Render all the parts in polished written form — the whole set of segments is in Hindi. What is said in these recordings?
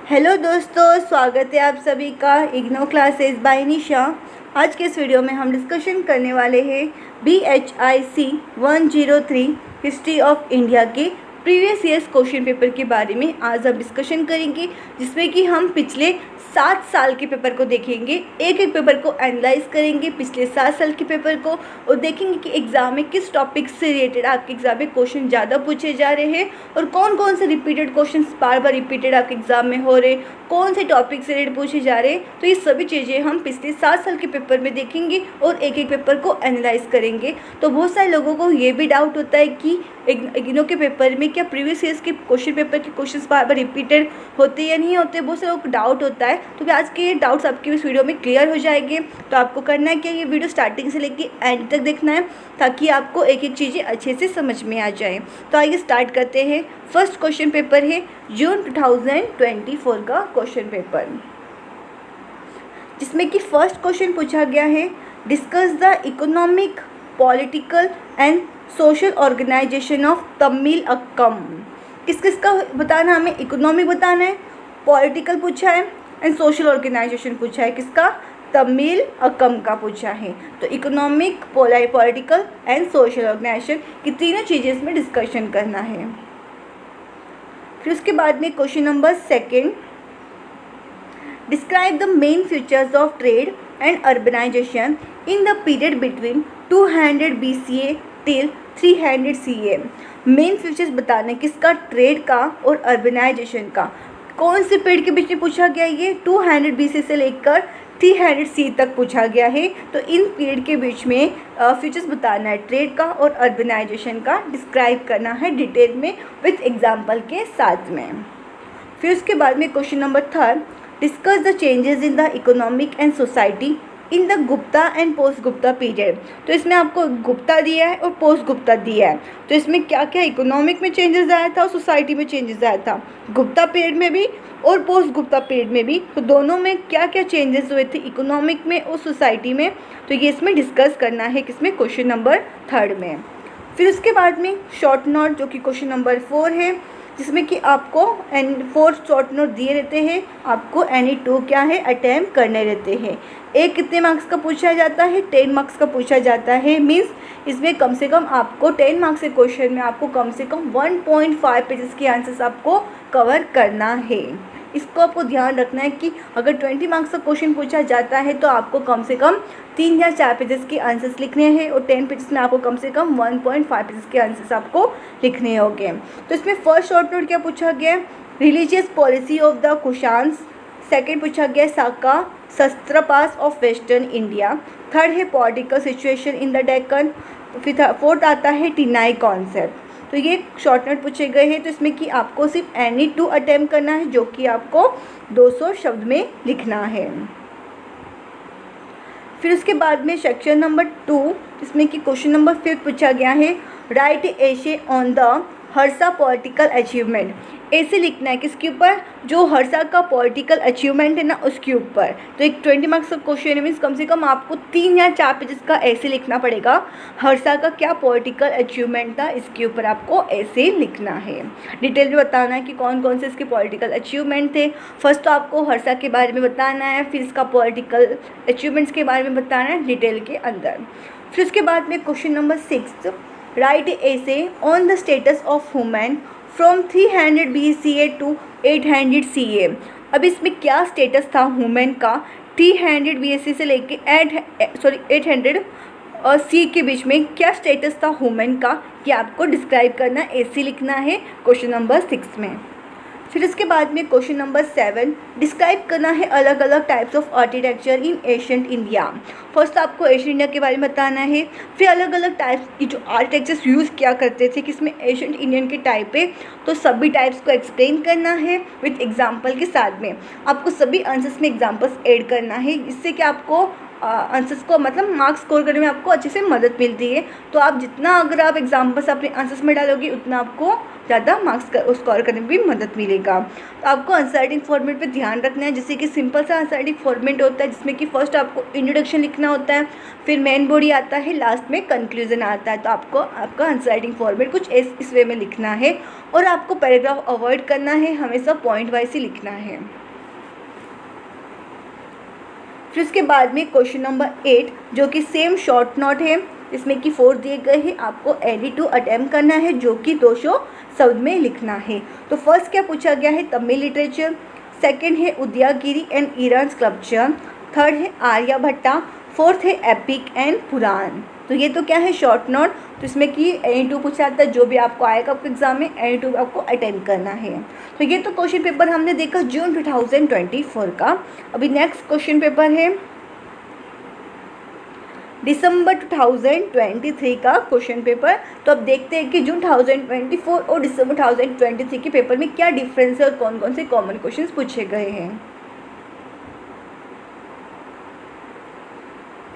हेलो दोस्तों, स्वागत है आप सभी का इग्नो क्लासेस बाय निशा। आज के इस वीडियो में हम डिस्कशन करने वाले हैं BHIC 103 हिस्ट्री ऑफ इंडिया के प्रीवियस ईयर्स क्वेश्चन पेपर के बारे में आज हम डिस्कशन करेंगे, जिसमें कि हम पिछले 7 साल के पेपर को देखेंगे। एक एक पेपर को एनालाइज करेंगे, पिछले 7 साल के पेपर को, और देखेंगे कि एग्ज़ाम में किस टॉपिक से रिलेटेड आपके एग्ज़ाम में क्वेश्चन ज़्यादा पूछे जा रहे हैं और कौन कौन से रिपीटेड क्वेश्चन बार बार रिपीटेड आपके एग्ज़ाम में हो रहे, कौन से टॉपिक से रिलेटेड पूछे जा रहे हैं। तो ये सभी चीज़ें हम पिछले 7 साल के पेपर में देखेंगे और एक एक पेपर को एनालाइज करेंगे। तो बहुत सारे लोगों को ये भी डाउट होता है कि इग्नो के पेपर में क्या प्रीवियस ईयर्स के क्वेश्चन पेपर के क्वेश्चंस बार बार रिपीटेड होते या नहीं होते, बहुत सारे लोगों को डाउट होता है। तो आज के डाउट्स आपके इस वीडियो में क्लियर हो जाएंगे। तो आपको करना है कि ये वीडियो स्टार्टिंग से लेकर एंड तक देखना है, ताकि आपको एक एक चीज़ें अच्छे से समझ में आ जाए। तो आइए स्टार्ट करते हैं। फर्स्ट क्वेश्चन पेपर है जून 2024 का क्वेश्चन पेपर, जिसमें कि फर्स्ट क्वेश्चन पूछा गया है, discuss the economic, political and social organisation of Tamilakam. किस किस का बताना, हमें इकोनॉमिक बताना है, पॉलिटिकल पूछा है एंड सोशल ऑर्गेनाइजेशन पूछा है। किसका? तमिल अक्कम का पूछा है। तो economic, political and social organisation की तीनों चीज़ें इसमें डिस्कशन करना है। फिर उसके बाद में question number second, describe the main features of trade and urbanisation in the period between 200 BCA till 300 CA। Main features बताने किसका? ट्रेड का और अर्बनाइजेशन का। कौन से पीरियड के बीच में पूछा गया? ये 200 BC से लेकर 300 CE तक पूछा गया है। तो इन पीरियड के बीच में फीचर्स बताना है, ट्रेड का और अर्बनाइजेशन का डिस्क्राइब करना है डिटेल में विथ एग्जाम्पल के साथ में। फिर उसके बाद में question number third, discuss the changes in the economic and society in the Gupta and post Gupta period. तो इसमें आपको गुप्ता दिया है और पोस्ट गुप्ता दिया है। तो इसमें क्या क्या इकोनॉमिक में चेंजेस आया था और सोसाइटी में चेंजेस आया था, गुप्ता पीरियड में भी और पोस्ट गुप्ता पीरियड में भी। तो दोनों में क्या क्या चेंजेस हुए थे, इकोनॉमिक में और सोसाइटी में, तो ये इसमें डिस्कस करना है। किसमें? क्वेश्चन नंबर थर्ड में। फिर उसके बाद में शॉर्ट नोट, जो कि क्वेश्चन नंबर 4 है, जिसमें कि आपको फोर शॉर्ट नोट दिए रहते हैं, आपको एनी 2 क्या है अटैम्प्ट करने रहते हैं। एक कितने मार्क्स का पूछा जाता है? 10 मार्क्स का पूछा जाता है। मीन्स इसमें कम से कम आपको 10 मार्क्स के क्वेश्चन में आपको कम से कम 1.5 पेजेस के आंसर्स आपको कवर करना है। इसको आपको ध्यान रखना है कि अगर 20 मार्क्स का क्वेश्चन पूछा जाता है तो आपको कम से कम 3 या 4 पेजेस के आंसर्स लिखने हैं, और 10 पेजेस में आपको कम से कम 1.5 पेजेस के आंसर्स आपको लिखने होंगे। तो इसमें फर्स्ट शॉर्ट नोट क्या पूछा गया? Religious policy of the Kushans. Second पूछा गया Saka Kshatrapas of western India. Third है political situation in the Deccan. फिर फोर्थ आता है टिनाई कॉन्सेप्ट। तो ये शॉर्ट नोट पूछे गए हैं। तो इसमें कि आपको सिर्फ एनी 2 अटैम्प्ट करना है, जो कि आपको 200 शब्द में लिखना है। फिर उसके बाद में सेक्शन नंबर 2, इसमें कि क्वेश्चन नंबर 5 पूछा गया है, right essay on the Harsha political achievement. ऐसे लिखना है किसके ऊपर? जो हर्षा का पॉलिटिकल अचीवमेंट है ना, उसके ऊपर। तो एक 20 मार्क्स का क्वेश्चन है, मीन्स कम से कम आपको 3 या 4 पेजेस का ऐसे लिखना पड़ेगा। हर्षा का क्या पॉलिटिकल अचीवमेंट था, इसके ऊपर आपको ऐसे लिखना है। डिटेल में बताना है कि कौन कौन से इसके पॉलिटिकल अचीवमेंट थे। फर्स्ट तो आपको हर्षा के बारे में बताना है, फिर इसका पॉलिटिकल अचीवमेंट्स के बारे में बताना है डिटेल के अंदर। फिर उसके बाद में question number 6, write essay on the status of women from 300 BCA to 800 CA। अब इसमें क्या स्टेटस था वुमेन का 300 BC से लेके 800 और C के बीच में क्या स्टेटस था वुमेन का, ये आपको डिस्क्राइब करना, ऐसे लिखना है क्वेश्चन नंबर 6 में। फिर इसके बाद में क्वेश्चन नंबर 7, डिस्क्राइब करना है अलग अलग types of architecture in ancient India. First आपको एशियन इंडिया के बारे में बताना है, फिर अलग अलग टाइप्स की जो आर्किटेक्चर्स यूज़ किया करते थे, किसमें एशियंट इंडियन के टाइप है, तो सभी टाइप्स को एक्सप्लेन करना है विथ एग्जाम्पल के साथ में। आपको सभी आंसर्स में एग्जाम्पल्स ऐड करना है, इससे कि आपको आंसर्स को मतलब मार्क्स स्कोर करने में आपको अच्छे से मदद मिलती है। तो आप जितना अगर आप एग्जाम्पल्स अपने आंसर्स में डालोगे उतना आपको ज़्यादा मार्क्स स्कोर करने में भी मदद मिलेगा। तो आपको आंसर फॉर्मेट पे ध्यान रखना है, जैसे कि सिंपल सा आंसर फॉर्मेट होता है जिसमें कि फर्स्ट आपको इंट्रोडक्शन लिखना होता है, फिर मेन बॉडी आता है, लास्ट में कंक्लूजन आता है। तो आपको आपका आंसर फॉर्मेट कुछ इस वे में लिखना है और आपको पैराग्राफ अवॉइड करना है, हमेशा पॉइंट वाइज ही लिखना है। फिर उसके बाद में क्वेश्चन नंबर 8 जो कि सेम शॉर्ट नोट है, इसमें कि 4 दिए गए हैं, आपको एडी 2 अटेम्प्ट करना है जो कि 200 शब्द में लिखना है। तो फर्स्ट क्या पूछा गया है, तमिल लिटरेचर, सेकंड है Udayagiri and Eran sculpture, third है आर्यभट्टा, फोर्थ है एपिक एंड पुराण। तो ये तो क्या है शॉर्ट नोट, तो इसमें कि एनी 2 पूछा जाता है, जो भी आपको आएगा आपके एग्जाम में एनी 2 आपको अटेम्प्ट करना है। तो ये तो क्वेश्चन पेपर हमने देखा जून 2024 का। अभी नेक्स्ट क्वेश्चन पेपर है दिसंबर 2023 का क्वेश्चन पेपर। तो अब देखते हैं कि जून 2024 और दिसंबर 2023 के पेपर में क्या डिफरेंस है और कौन कौन से कॉमन क्वेश्चंस पूछे गए हैं।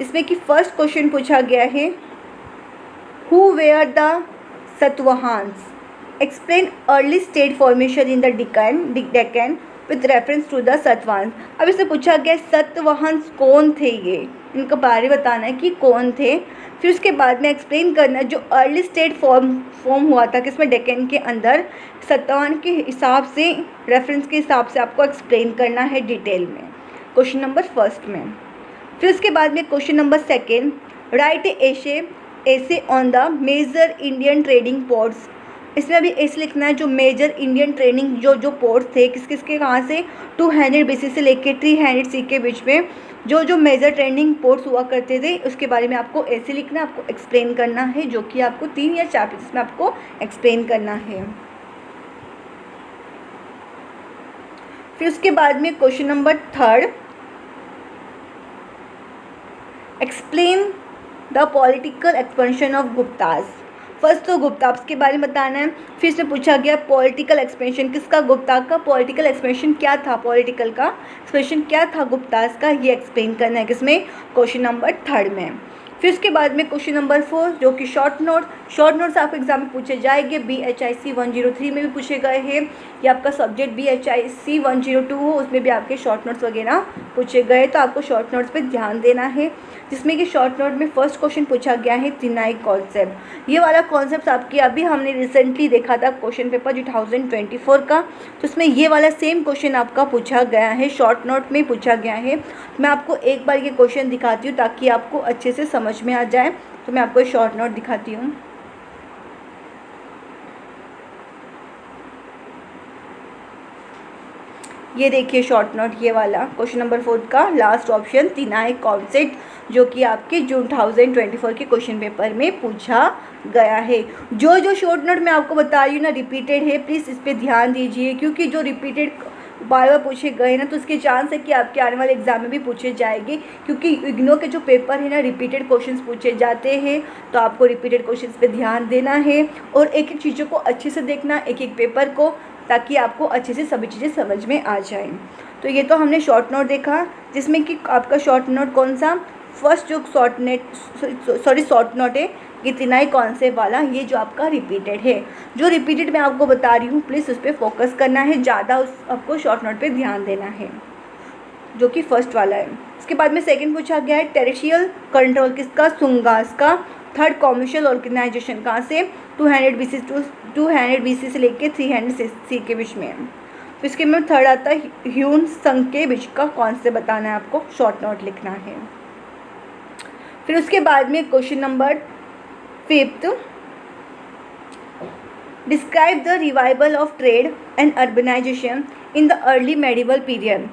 इसमें कि फर्स्ट क्वेश्चन पूछा गया है, who were the Satavahanas, explain early state formation in the Deccan with reference to the Satavahanas. अब इससे पूछा गया सतवाहन्स कौन थे, ये इनका बारे बताना है कि कौन थे। फिर उसके बाद में एक्सप्लेन करना है जो अर्ली स्टेट फॉर्म हुआ था किसमें, डेक्कन के अंदर, सतवाहन के हिसाब से, रेफरेंस के हिसाब से आपको एक्सप्लेन करना है डिटेल में क्वेश्चन नंबर फर्स्ट में। फिर उसके बाद में question number second, write essay on the major Indian trading ports. इसमें अभी ऐसे लिखना है जो मेजर इंडियन ट्रेडिंग जो पोर्ट्स थे किस किस के, कहाँ से, 200 BC से लेके 300 CE के बीच में जो मेजर ट्रेडिंग पोर्ट्स हुआ करते थे उसके बारे में आपको ऐसे लिखना, आपको एक्सप्लेन करना है, जो कि आपको 3 या 4 पेजेस में आपको एक्सप्लेन करना है। फिर उसके बाद में question number third, explain the political expansion of Guptas. First तो गुप्तास के बारे में बताना है, फिर से पूछा गया पॉलिटिकल एक्सपेंशन किसका, गुप्ता का। पॉलिटिकल एक्सपेंशन क्या था, पॉलिटिकल का एक्सपेंशन क्या था गुप्तास का, ये एक्सप्लेन करना है किसमें, क्वेश्चन नंबर थर्ड में। फिर उसके बाद में क्वेश्चन नंबर 4 जो कि शॉर्ट नोट्स आपको एग्जाम में पूछे जाएंगे। BHIC 103 में भी पूछे गए हैं, या आपका सब्जेक्ट BHIC 102 हो उसमें भी आपके शॉर्ट नोट्स वगैरह पूछे गए। तो आपको शॉर्ट नोट्स पे ध्यान देना है, जिसमें कि शॉर्ट नोट में फर्स्ट क्वेश्चन पूछा गया है तिनाई कॉन्सेप्ट। ये वाला कॉन्सेप्ट आपकी अभी हमने रिसेंटली देखा था क्वेश्चन पेपर 2024 का, तो उसमें ये वाला सेम क्वेश्चन आपका पूछा गया है, शॉर्ट नोट में पूछा गया है। मैं आपको एक बार ये क्वेश्चन दिखाती हूँ ताकि आपको अच्छे से समझ में आ जाए। तो मैं आपको शॉर्ट नोट दिखाती हूँ। ये देखिए शॉर्ट नोट, ये वाला क्वेश्चन नंबर 4 का लास्ट ऑप्शन तिनाई कॉन्सेप्ट, जो कि आपके जून 2024 के क्वेश्चन पेपर में पूछा गया है। जो शॉर्ट नोट मैं आपको बता रही हूँ ना रिपीटेड है, प्लीज़ इस पर ध्यान दीजिए, क्योंकि जो रिपीटेड बार बार पूछे गए ना तो उसके चांस है कि आपके आने वाले एग्जाम में भी पूछे जाएंगे, क्योंकि इग्नो के जो पेपर है ना रिपीटेड क्वेश्चंस पूछे जाते हैं। तो आपको रिपीटेड क्वेश्चंस पे ध्यान देना है और एक एक चीज़ों को अच्छे से देखना, एक एक पेपर को, ताकि आपको अच्छे से सभी चीज़ें समझ में आ जाएं। तो ये तो हमने शॉर्ट नोट देखा, जिसमें कि आपका शॉर्ट नोट कौन सा, फर्स्ट जो शॉर्ट नोट है ये तिनाई कॉन्सेप्ट वाला, ये जो आपका रिपीटेड है। जो रिपीटेड मैं आपको बता रही हूँ प्लीज़ उस पर फोकस करना है ज़्यादा, आपको शॉर्ट नोट पे ध्यान देना है, जो कि फर्स्ट वाला है। इसके बाद में सेकंड पूछा गया है टेरिशियल कंट्रोल किसका, सुंगास का। थर्ड कॉमर्शियल ऑर्गेनाइजेशन कहाँ से, 200 BC से लेके 300 CE के बीच में। तो इसके में थर्ड आता है ह्यून संघ के बीच का कॉन्सेप्ट बताना है, आपको शॉर्ट नोट लिखना है। फिर उसके बाद में question number 5, describe the revival of trade and urbanisation in the early medieval period.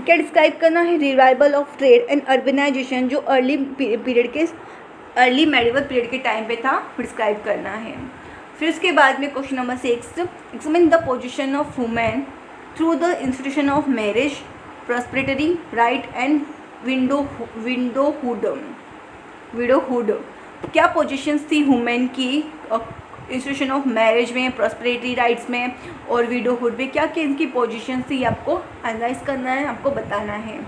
क्या डिस्क्राइब करना है, revival of trade and urbanisation जो अर्ली मेडिवल पीरियड के टाइम पे था, डिस्क्राइब करना है। फिर उसके बाद में question number 6, explain the position of women through the institution of marriage, prosperity, right and widowhood. क्या पोजीशंस थी वुमेन की इंस्टीट्यूशन ऑफ मैरिज में, प्रॉस्पेरिटी राइट्स में और विडोहुड में, क्या क्या इनकी पोजीशंस थी, आपको एनालाइज करना है, आपको बताना है।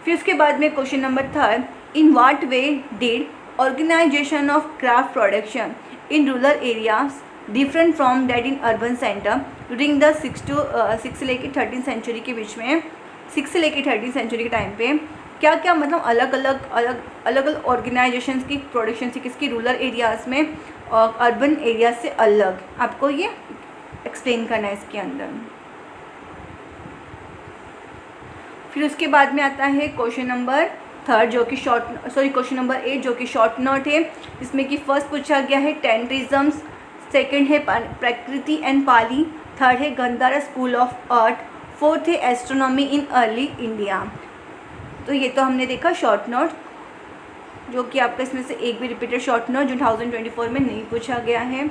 फिर उसके बाद में question number 3, in what way did organisation of craft production in rural areas different from that in urban centre during the 6 से लेकर 13 सेंचुरी के बीच में, 6 से लेकर 13 सेंचुरी के टाइम पे क्या क्या मतलब अलग अलग ऑर्गेनाइजेशंस की प्रोडक्शन थी किसकी, रूरल एरियाज़ में और अर्बन एरियाज से अलग, आपको ये एक्सप्लेन करना है इसके अंदर। फिर उसके बाद में आता है क्वेश्चन नंबर 3 जो कि क्वेश्चन नंबर 8 जो कि शॉर्ट नोट है, जिसमें कि फर्स्ट पूछा गया है टेंट्रिज्म्स, सेकंड है प्रकृति एंड पाली, थर्ड है Gandhara school of art, fourth है एस्ट्रोनॉमी इन अर्ली इंडिया। तो ये तो हमने देखा शॉर्ट नोट, जो कि आपका इसमें से एक भी रिपीटेड शॉर्ट नोट जो 2024 में नहीं पूछा गया है।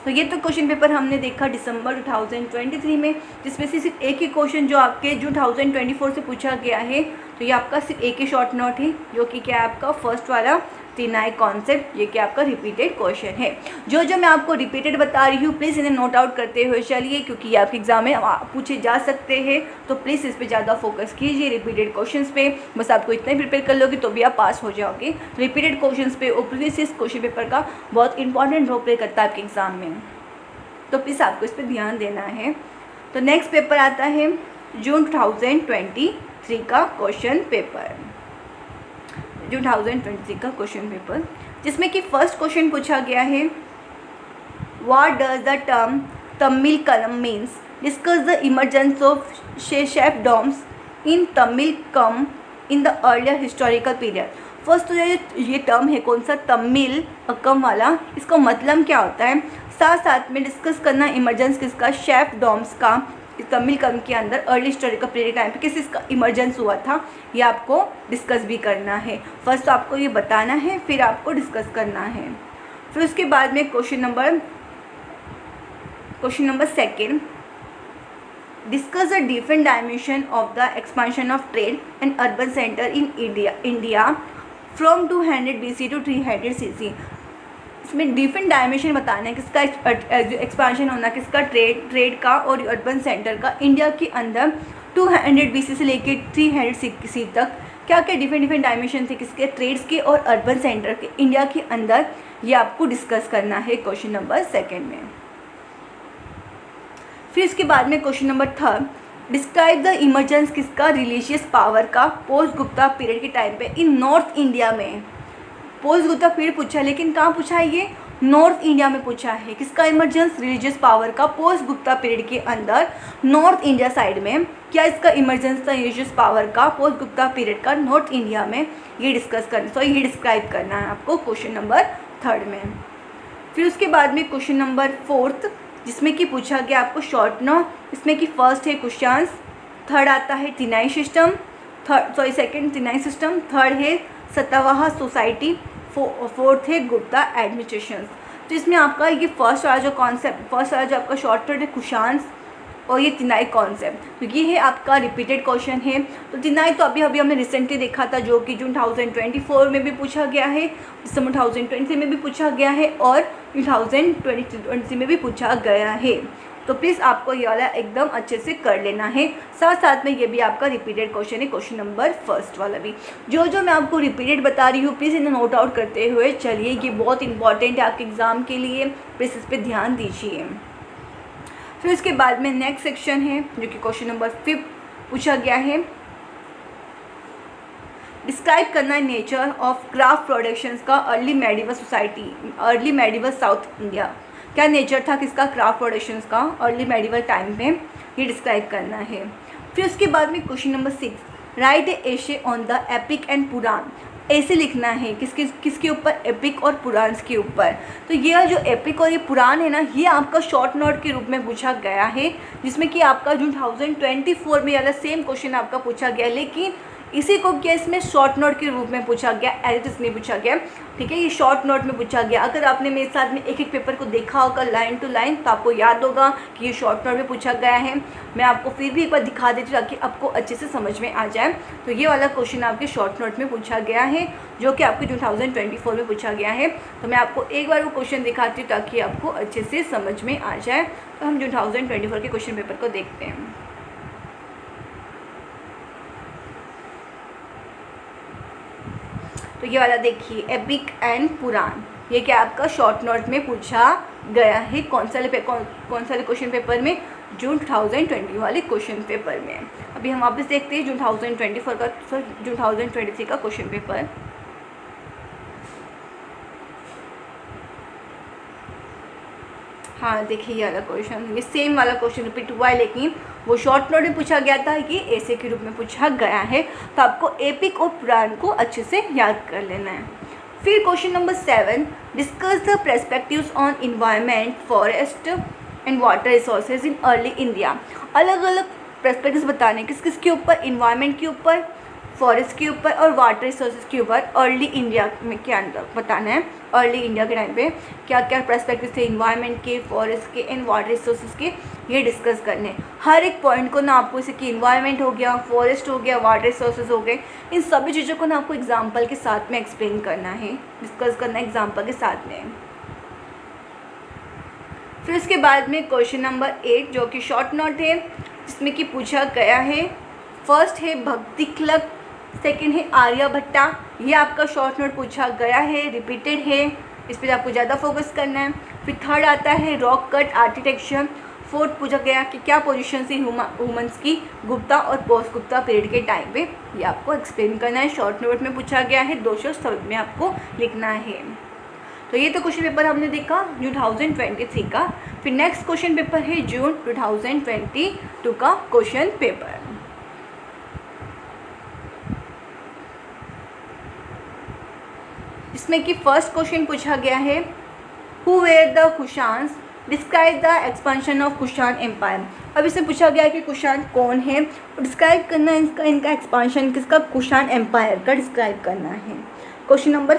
तो ये तो क्वेश्चन पेपर हमने देखा दिसंबर 2023 में, जिसमें से सिर्फ एक ही क्वेश्चन जो आपके जो 2024 से पूछा गया है, तो ये आपका सिर्फ एक ही शॉर्ट नोट है, जो कि क्या है आपका फर्स्ट वाला तिनाई कॉन्सेप्ट, ये क्या आपका रिपीटेड क्वेश्चन है। जो मैं आपको रिपीटेड बता रही हूँ प्लीज़ इन्हें नोट आउट करते हुए चलिए, क्योंकि ये आपके एग्जाम में पूछे जा सकते हैं, तो प्लीज़ इस पर ज़्यादा फोकस कीजिए रिपीटेड क्वेश्चंस पे। बस आपको इतना ही प्रिपेयर कर लोगे तो भी आप पास हो जाओगे। रिपीटेड क्वेश्चंस पे और प्रीवियस क्वेश्चन पेपर का बहुत इंपॉर्टेंट रोल प्ले करता है आपके एग्जाम में, तो प्लीज़ आपको इस पर ध्यान देना है। तो नेक्स्ट पेपर आता है जून 2023 का क्वेश्चन पेपर, जून 2023 का क्वेश्चन पेपर, जिसमें कि फर्स्ट क्वेश्चन पूछा गया है what does the term Tamilakam means, discuss the emergence of chiefdoms in Tamilakam in the earlier historical period. First तो ये टर्म है कौन सा, तमिल कम वाला, इसका मतलब क्या होता है, साथ साथ में डिस्कस करना इमरजेंस किसका, शेफडॉम्स का, तमिल कम के अंदर अर्ली हिस्टोरिकल पीरियड टाइम पे किस इसका इमरजेंस हुआ था, ये आपको डिस्कस भी करना है। फर्स्ट तो आपको ये बताना है, फिर आपको डिस्कस करना है। फिर उसके बाद में question number 2, discuss the different dimension of the expansion of trade and urban centre in India from 200 BC to 300 CC। इसमें डिफरेंट डायमेंशन बताना है किसका एक्सपेंशन होना, किसका ट्रेड का और अर्बन सेंटर का इंडिया के अंदर 200 BC से लेके 300 CC तक क्या क्या डिफरेंट डायमेंशन थे किसके, ट्रेड्स के और अर्बन सेंटर के इंडिया के अंदर, ये आपको डिस्कस करना है क्वेश्चन नंबर 2 में। फिर इसके बाद में question number 3, describe the emergence किसका, रिलीजियस पावर का पोस्ट गुप्ता पीरियड के टाइम पे इन नॉर्थ इंडिया में। पोस्ट गुप्ता पीरियड पूछा, लेकिन कहाँ पूछा है, ये नॉर्थ इंडिया में पूछा है। किसका इमरजेंस, रिलीजियस पावर का पोस्ट गुप्ता पीरियड के अंदर नॉर्थ इंडिया साइड में क्या इसका इमरजेंस था, रिलीजियस पावर का पोस्ट गुप्ता पीरियड का नॉर्थ इंडिया में, ये डिस्कस करना, ये डिस्क्राइब करना है आपको क्वेश्चन नंबर 3 में। फिर उसके बाद में क्वेश्चन नंबर 4 जिसमें कि पूछा गया आपको शॉर्ट नोट, इसमें कि फर्स्ट है कुशांस, थर्ड आता है तिनाई सिस्टम, सेकंड तिनाई सिस्टम, थर्ड है सतवाहा सोसाइटी, फोर्थ है गुप्ता एडमिनिस्ट्रेशन। तो इसमें आपका ये फर्स्ट वाला जो आपका शॉर्ट नोट है कुशांस और ये तिनाई कॉन्सेप्ट, तो ये है आपका रिपीटेड क्वेश्चन है। तो तिनाई तो अभी हमने रिसेंटली देखा था, जो कि जून 2024 में भी पूछा गया है, दिसंबर 2023 में भी पूछा गया है और 2023 में भी पूछा गया है। तो प्लीज़ आपको ये वाला एकदम अच्छे से कर लेना है। साथ साथ में ये भी आपका रिपीटेड क्वेश्चन है, क्वेश्चन नंबर 1 वाला भी। जो मैं आपको रिपीटेड बता रही हूँ प्लीज़ इन्हें नोट आउट करते हुए चलिए, ये बहुत इंपॉर्टेंट है आपके एग्ज़ाम के लिए, प्लीज़ इस पर ध्यान दीजिए। फिर उसके बाद में नेक्स्ट सेक्शन है जो कि क्वेश्चन नंबर 5 पूछा गया है, डिस्क्राइब करना है नेचर ऑफ क्राफ्ट प्रोडक्शंस का early medieval society, early medieval south India. क्या नेचर था किसका, क्राफ्ट प्रोडक्शंस का अर्ली मेडिवल टाइम में, ये डिस्क्राइब करना है। फिर उसके बाद में क्वेश्चन नंबर 6, राइट ए एशे ऑन द एपिक एंड पुराण। ऐसे लिखना है किसके ऊपर, एपिक और पुराण के ऊपर। तो ये जो एपिक और ये पुराण है ना, ये आपका शॉर्ट नोट के रूप में पूछा गया है, जिसमें कि आपका जून 2024 में वाला सेम क्वेश्चन आपका पूछा गया, लेकिन इसी को क्या इसमें शॉर्ट नोट के रूप में पूछा गया, एडिटिस नहीं पूछा गया, ठीक है, ये शॉर्ट नोट में पूछा गया। अगर आपने मेरे साथ में एक पेपर को देखा होगा लाइन टू लाइन तो आपको याद होगा कि ये शॉर्ट नोट में पूछा गया है। मैं आपको फिर भी एक बार दिखा देती हूँ ताकि आपको अच्छे से समझ में आ जाए। तो ये वाला क्वेश्चन आपके शॉर्ट नोट में पूछा गया है, जो कि आपके 2024 में पूछा गया है। तो मैं आपको एक बार वो क्वेश्चन दिखाती हूँ ताकि आपको अच्छे से समझ में आ जाए। तो हम 2024 के क्वेश्चन पेपर को देखते हैं। तो ये वाला देखिए, एपिक एंड पुराण, ये क्या आपका शॉर्ट नोट में पूछा गया है। कौन सा क्वेश्चन पेपर में? जून 2020 वाले क्वेश्चन पेपर में। अभी हम वापस देखते हैं जून 2023 का क्वेश्चन पेपर। हाँ देखिए, ये वाला क्वेश्चन, ये सेम वाला क्वेश्चन रिपीट हुआ है, लेकिन वो शॉर्ट नोट में पूछा गया था, ये ऐसे के रूप में पूछा गया है। तो आपको एपिक और पुराण को अच्छे से याद कर लेना है। फिर question number 7, discuss the perspectives on environment, forest and water resources in early India. अलग अलग पर्सपेक्टिव्स बताने, किस किस के ऊपर? इन्वायरमेंट के ऊपर, फॉरेस्ट के ऊपर और वाटर रिसोर्सेज के ऊपर। अर्ली इंडिया में क्या बताना है, अर्ली इंडिया के टाइम पे क्या क्या पर्सपेक्टिव थे इन्वायरमेंट के, फॉरेस्ट के एंड वाटर रिसोर्सेज के, ये डिस्कस करने। हर एक पॉइंट को ना आपको, जैसे कि इन्वायरमेंट हो गया, फॉरेस्ट हो गया, वाटर रिसोर्सेज हो गए, इन सभी चीज़ों को ना आपको एग्जाम्पल के साथ में एक्सप्लेन करना है, डिस्कस करना है एग्जाम्पल के साथ में। फिर उसके बाद में क्वेश्चन नंबर 8 जो कि शॉर्ट नोट है, जिसमें कि पूछा गया है, फर्स्ट है भक्ति क्लब, सेकंड है आर्यभट्टा। ये आपका शॉर्ट नोट पूछा गया है, रिपीटेड है, इस पर आपको ज़्यादा फोकस करना है। फिर थर्ड आता है रॉक कट आर्किटेक्चर। फोर्थ पूछा गया कि क्या पोजीशन थी ह्यूमंस की गुप्ता और पोस्ट गुप्ता पीरियड के टाइम पे, ये आपको एक्सप्लेन करना है। शॉर्ट नोट में पूछा गया है, 200 शब्द में आपको लिखना है। तो ये तो क्वेश्चन पेपर हमने देखा जून 2023 का। फिर नेक्स्ट क्वेश्चन पेपर है जून 2022 का क्वेश्चन पेपर। इसमें कि फर्स्ट क्वेश्चन पूछा गया है, who were the Kushans, describe the expansion of Kushan empire. अब इसमें पूछा गया है कि कुशान कौन है, और डिस्क्राइब करना है इनका एक्सपेंशन किसका, कुशान एम्पायर का डिस्क्राइब करना है, क्वेश्चन नंबर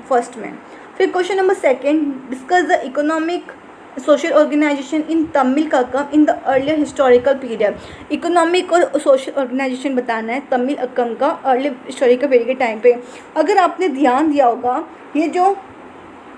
फर्स्ट में। फिर question number second, discuss the economic social organisation in Tamilakam in the earlier historical period. Economic और सोशल ऑर्गेनाइजेशन बताना है तमिल अक्कम का अर्लियर हिस्टोरिकल पीरियड के टाइम पे। अगर आपने ध्यान दिया होगा, ये जो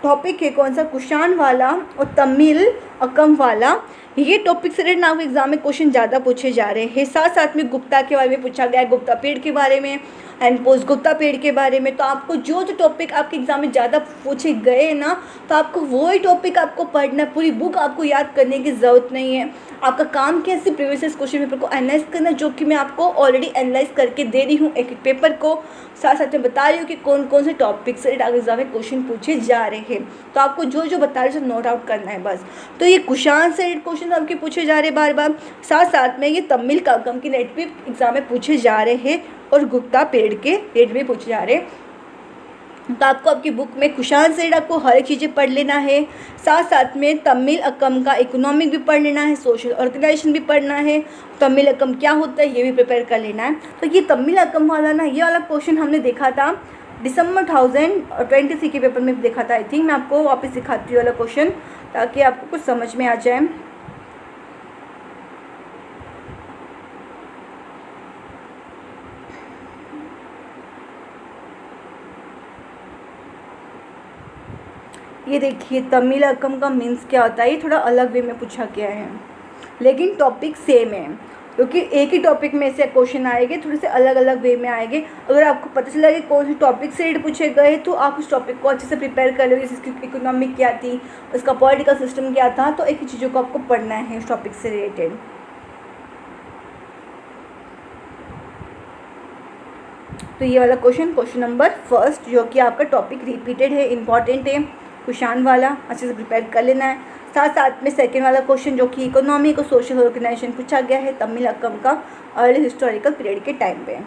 टॉपिक है कौन सा, कुशान वाला और तमिल अक्कम वाला, ये टॉपिक से रिलेटेड आपको एग्जाम में क्वेश्चन ज़्यादा पूछे जा रहे हैं। साथ साथ में गुप्ता के बारे में पूछा गया है, गुप्ता पीरियड के बारे में एंड पोस्ट गुप्ता पीरियड के बारे में। तो आपको जो टॉपिक आपके एग्जाम में ज़्यादा पूछे गए ना, तो आपको वही टॉपिक आपको पढ़ना, पूरी बुक आपको याद करने की ज़रूरत नहीं है। आपका काम क्या है, प्रीवियस क्वेश्चन पेपर को एनालाइज करना, जो कि मैं आपको ऑलरेडी एनालाइज करके दे रही हूँ एक एक पेपर को। साथ साथ में बता रही हूँ कि कौन कौन से टॉपिक से एग्जाम में क्वेश्चन पूछे जा रहे हैं। तो आपको जो जो बता रहे हैं नोट आउट करना है बस। तो ये कुशान से क्वेश्चन आपके पूछे जा रहे हैं बार बार। साथ साथ में ये तमिल अक्कम की नेट भी एग्जाम में पूछे जा रहे हैं और गुप्ता पीरियड के रेट भी पूछे जा रहे हैं। तो आपको आपकी बुक में कुशान से आपको हर एक चीज़ें पढ़ लेना है। साथ साथ में तमिल अक्कम का इकोनॉमिक भी पढ़ लेना है, सोशल ऑर्गेनाइजेशन भी पढ़ना है, तमिल अक्कम क्या होता है ये भी प्रिपेयर कर लेना है। तो ये तमिल अक्कम वाला ना, ये वाला क्वेश्चन हमने देखा था दिसंबर 2023 के पेपर में देखा था। आई थिंक मैं आपको वापस दिखाती हूँ वाला क्वेश्चन, ताकि आपको कुछ समझ में आ जाए। ये देखिए तमिल अक्कम का मीन्स क्या होता है, ये थोड़ा अलग वे में पूछा गया है, लेकिन टॉपिक सेम है, क्योंकि एक ही टॉपिक में से क्वेश्चन आएंगे, थोड़े से अलग अलग वे में आएंगे। अगर आपको पता चला कि कौन से टॉपिक से रिलेटेड पूछे गए, तो आप उस टॉपिक को अच्छे से प्रिपेयर कर लो। जैसे इसकी इकोनॉमिक क्या थी, उसका पॉलिटिकल सिस्टम क्या था, तो एक ही चीज़ों को आपको पढ़ना है उस टॉपिक से रिलेटेड। तो ये वाला क्वेश्चन नंबर फर्स्ट, जो कि आपका टॉपिक रिपीटेड है, इंपॉर्टेंट है, कुशान वाला अच्छे से प्रिपेयर कर लेना है। साथ साथ में सेकेंड वाला क्वेश्चन जो कि इकोनॉमिक और सोशल ऑर्गेनाइजेशन पूछा गया है तमिल अक्कम का अर्ली हिस्टोरिकल पीरियड के टाइम पे।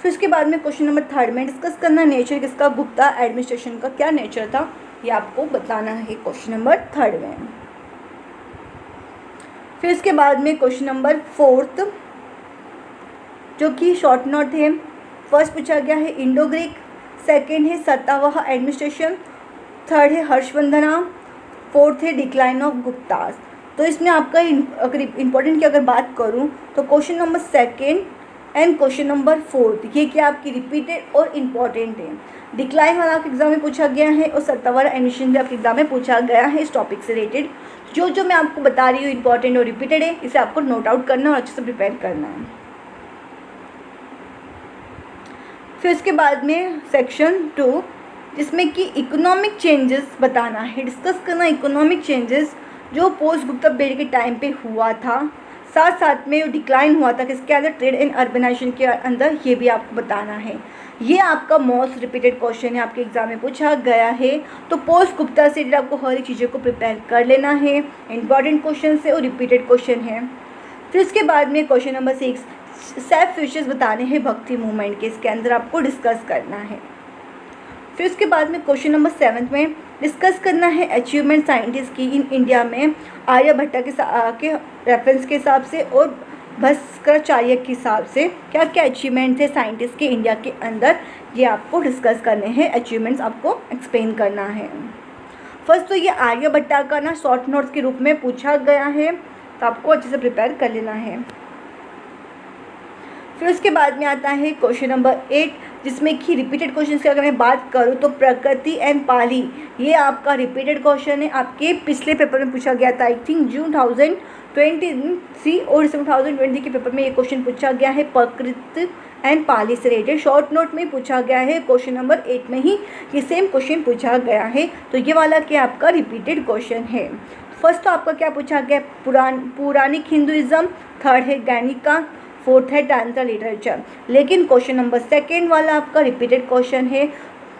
फिर इसके बाद में क्वेश्चन नंबर थर्ड में डिस्कस करना नेचर किसका, गुप्ता एडमिनिस्ट्रेशन का क्या नेचर था, ये आपको बताना है क्वेश्चन नंबर थर्ड में। फिर इसके बाद में क्वेश्चन नंबर फोर्थ, जो कि शॉर्ट नोट है। फर्स्ट पूछा गया है इंडो ग्रीक, सेकेंड है सत्तावाह एडमिनिस्ट्रेशन, थर्ड है हर्षवर्धना, फोर्थ है डिक्लाइन ऑफ गुप्तास। तो इसमें आपका अगर इम्पोर्टेंट की अगर बात करूं, तो question number second and question number fourth, ये क्या आपकी रिपीटेड और इम्पॉर्टेंट है। डिक्लाइन वाला आपके एग्जाम में पूछा गया है और सत्तावाह एडमिनिस्ट्रेशन भी आपके एग्जाम में पूछा गया है इस टॉपिक से रिलेटेड। जो जो मैं आपको बता रही हूँ इंपॉर्टेंट और रिपीटेड है, इसे आपको नोट आउट करना और अच्छे से प्रिपेयर करना है। फिर उसके बाद में सेक्शन 2 जिसमें कि इकोनॉमिक चेंजेस बताना है, डिस्कस करना इकोनॉमिक चेंजेस जो पोस्ट गुप्ता पीरियड के टाइम पे हुआ था, साथ साथ में जो डिक्लाइन हुआ था किसके अंदर, ट्रेड एंड अर्बनाइजेशन के अंदर, ये भी आपको बताना है। ये आपका मोस्ट रिपीटेड क्वेश्चन है, आपके एग्जाम में पूछा गया है। तो पोस्ट गुप्ता से आपको हर एक चीज़ों को प्रिपेयर कर लेना है, इंपॉर्टेंट क्वेश्चन है और रिपीटेड क्वेश्चन है। फिर उसके बाद में क्वेश्चन नंबर 6 सेल्फ फीचर्स बताने हैं भक्ति मूवमेंट के, इसके अंदर आपको डिस्कस करना है। फिर उसके बाद में क्वेश्चन नंबर 7 में डिस्कस करना है अचीवमेंट साइंटिस्ट की इन इंडिया में आर्यभट्टा के रेफरेंस के हिसाब से और भास्कराचार्य के हिसाब से क्या क्या अचीवमेंट थे साइंटिस्ट के इंडिया के अंदर, ये आपको डिस्कस करने हैं, अचीवमेंट्स आपको एक्सप्लेन करना है। फर्स्ट तो ये आर्यभट्टा का ना शॉर्ट नोट्स के रूप में पूछा गया है, तो आपको अच्छे से प्रिपेयर कर लेना है। फिर उसके बाद में आता है क्वेश्चन नंबर 8 जिसमें कि रिपीटेड क्वेश्चन की अगर मैं बात करूँ तो प्रकृति एंड पाली, ये आपका रिपीटेड क्वेश्चन है, आपके पिछले पेपर में पूछा गया था, आई थिंक जून 2023 और 2020 के पेपर में ये क्वेश्चन पूछा गया है, प्रकृति एंड पाली से रिलेटेड शॉर्ट नोट में पूछा गया है, क्वेश्चन नंबर 8 में ही ये सेम क्वेश्चन पूछा गया है। तो ये वाला क्या आपका रिपीटेड क्वेश्चन है। फर्स्ट तो आपका क्या पूछा गया, पौराणिक हिंदुइज्म, थर्ड है गैनिका, फोर्थ है टांत्रा लिटरेचर। लेकिन क्वेश्चन नंबर 2 वाला आपका रिपीटेड क्वेश्चन है,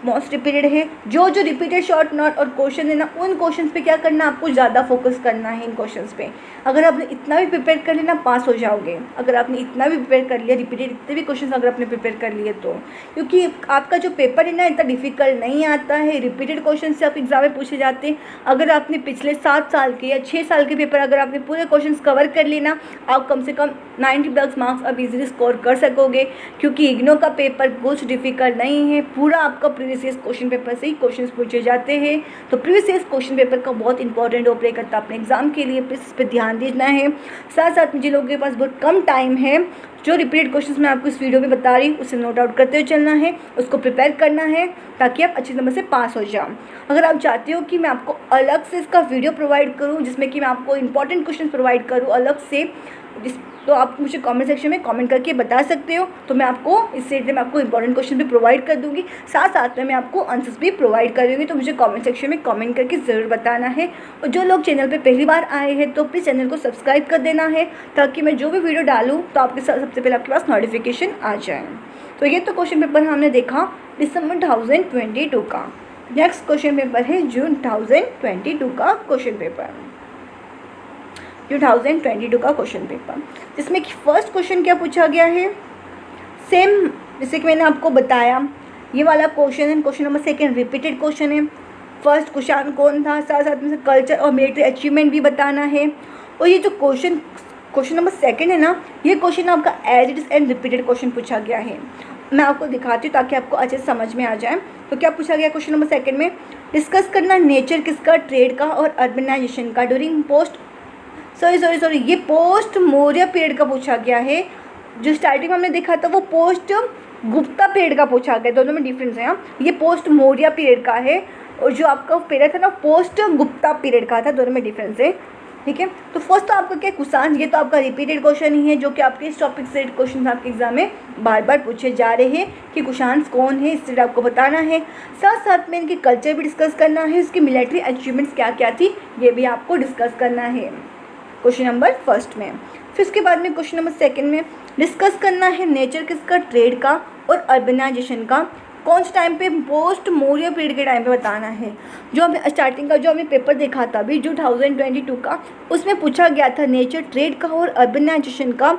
मोस्ट रिपीटेड है। जो रिपीटेड शॉर्ट नोट और क्वेश्चन है ना, उन क्वेश्चन पे क्या करना, आपको ज़्यादा फोकस करना है इन क्वेश्चंस पे। अगर आपने इतना भी प्रिपेयर कर लिया ना, पास हो जाओगे। अगर आपने इतना भी प्रिपेयर कर लिया, रिपीटेड इतने भी क्वेश्चन अगर आपने प्रिपेयर कर लिए तो, क्योंकि आपका जो पेपर है ना इतना डिफिकल्ट नहीं आता है, रिपीटेड क्वेश्चन से आप एग्जाम में पूछे जाते हैं। अगर आपने पिछले 7 साल के या 6 साल के पेपर अगर आपने पूरे क्वेश्चन कवर कर लिए ना, आप कम से कम 90+ मार्क्स आप इजीली स्कोर कर सकोगे, क्योंकि इग्नो का पेपर कुछ डिफिकल्ट नहीं है, पूरा आपका प्रीवियस ईयर क्वेश्चन पेपर से ही क्वेश्चन पूछे जाते हैं। तो प्रीवियस ईयर क्वेश्चन पेपर का बहुत इंपॉर्टेंट रोल प्ले करता है अपने एग्जाम के लिए, इस पर ध्यान देना है। साथ साथ में जिन लोगों के पास बहुत कम टाइम है, जो रिपीटेड क्वेश्चंस मैं आपको इस वीडियो में बता रही हूँ उसे नोट आउट करते हुए चलना है, उसको प्रिपेयर करना है ताकि आप अच्छे नंबर से पास हो जाओ। अगर आप चाहते हो कि मैं आपको अलग से इसका वीडियो प्रोवाइड करूँ जिसमें कि मैं आपको इंपॉर्टेंट क्वेश्चन प्रोवाइड करूँ अलग से, तो आप मुझे कमेंट सेक्शन में कमेंट करके बता सकते हो। तो मैं आपको इस रिलेटेड मैं आपको इंपॉर्टेंट क्वेश्चन भी प्रोवाइड कर दूंगी, साथ साथ में मैं आपको आंसर्स भी प्रोवाइड कर दूंगी। तो मुझे कमेंट सेक्शन में कमेंट करके ज़रूर बताना है। और जो लोग चैनल पे पहली बार आए हैं तो प्लीज़ चैनल को सब्सक्राइब कर देना है, ताकि मैं जो भी वीडियो डालूँ तो आपके साथ सबसे पहले आपके पास नोटिफिकेशन आ जाए। तो ये तो क्वेश्चन पेपर हमने देखा दिसंबर 2022 का। नेक्स्ट क्वेश्चन पेपर है जून 2022 का क्वेश्चन पेपर, 2022 का क्वेश्चन पेपर, जिसमें कि फर्स्ट क्वेश्चन क्या पूछा गया है, सेम जैसे कि मैंने आपको बताया ये वाला क्वेश्चन है। क्वेश्चन नंबर 2 रिपीटेड क्वेश्चन है। फर्स्ट क्वेश्चन कौन था, साथ साथ में कल्चर और मिलिट्री अचीवमेंट भी बताना है। और ये जो क्वेश्चन नंबर 2 है ना, ये क्वेश्चन आपका as it is and repeated question पूछा गया है। मैं आपको दिखाती हूँ ताकि आपको अच्छे से समझ में आ जाए। तो क्या पूछा गया क्वेश्चन नंबर 2 में, डिस्कस करना नेचर किसका, ट्रेड का और अर्बनाइजेशन का ड्यूरिंग ये पोस्ट मौर्य पीरियड का पूछा गया है। जो स्टार्टिंग में हमने देखा था वो पोस्ट गुप्ता पीरियड का पूछा गया, दोनों में डिफरेंस है। ये पोस्ट मौर्य पीरियड का है और जो आपका पीरियड था ना पोस्ट गुप्ता पीरियड का था, दोनों में डिफरेंस है। ठीक है, तो फर्स्ट तो आपका क्या कुषाण, ये तो आपका रिपीटेड क्वेश्चन ही है, जो कि आपके इस टॉपिक से क्वेश्चन आपके एग्जाम में बार बार पूछे जा रहे हैं कि कुषाण कौन है, इससे आपको बताना है। साथ साथ में इनकी कल्चर भी डिस्कस करना है, इसकी मिलिट्री अचीवमेंट्स क्या क्या थी ये भी आपको डिस्कस करना है क्वेश्चन नंबर 1 में। फिर उसके बाद में क्वेश्चन नंबर 2 में डिस्कस करना है नेचर किसका, ट्रेड का और अर्बनाइजेशन का, कौन से टाइम पे, पोस्ट मौर्य पीरियड के टाइम पे बताना है। जो हमने स्टार्टिंग का जो हमने पेपर देखा था अभी जो 2022 का, उसमें पूछा गया था नेचर, ट्रेड का और अर्बनाइजेशन का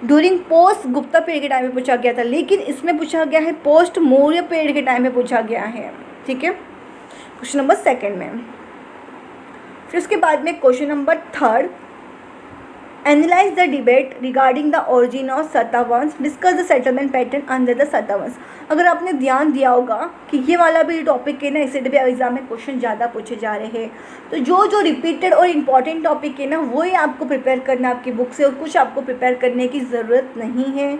ड्यूरिंग पोस्ट गुप्ता पीरियड के टाइम में पूछा गया था, लेकिन इसमें पूछा गया है पोस्ट मौर्य पीरियड के टाइम में पूछा गया है। ठीक है, क्वेश्चन नंबर 2 में। फिर उसके बाद में question number 3, analyse the debate regarding the origin of Satavahanas, discuss the settlement pattern under the Satavahanas. अगर आपने ध्यान दिया होगा कि ये वाला भी टॉपिक है ना, इससे भी एग्जाम में क्वेश्चन ज़्यादा पूछे जा रहे हैं। तो जो रिपीटेड और इम्पॉर्टेंट टॉपिक है ना, वही आपको प्रिपेयर करना है आपकी बुक से, और कुछ आपको प्रिपेयर करने की ज़रूरत नहीं है।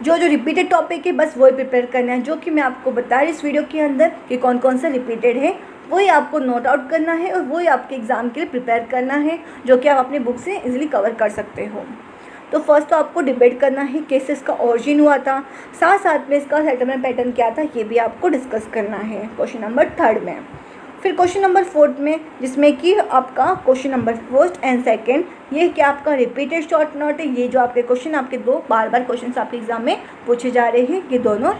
जो रिपीटेड टॉपिक है बस वही प्रिपेयर करना है, जो कि मैं आपको बता रही इस वीडियो के अंदर कि कौन कौन सा रिपीटेड है, वही आपको नोट आउट करना है और वही आपके एग्ज़ाम के लिए प्रिपेयर करना है, जो कि आप अपने बुक से इजीली कवर कर सकते हो। तो फर्स्ट तो आपको डिबेट करना है कैसे इसका ओरिजिन हुआ था, साथ साथ में इसका सेटलमेंट पैटर्न क्या था ये भी आपको डिस्कस करना है क्वेश्चन नंबर 3 में। फिर क्वेश्चन नंबर 4 में, जिसमें कि आपका क्वेश्चन नंबर 1 एंड 2 ये क्या आपका रिपीटेड शॉर्ट नोट है। ये जो आपके क्वेश्चन आपके दो बार बार क्वेश्चन आपके एग्जाम में पूछे जा रहे हैं, ये दोनों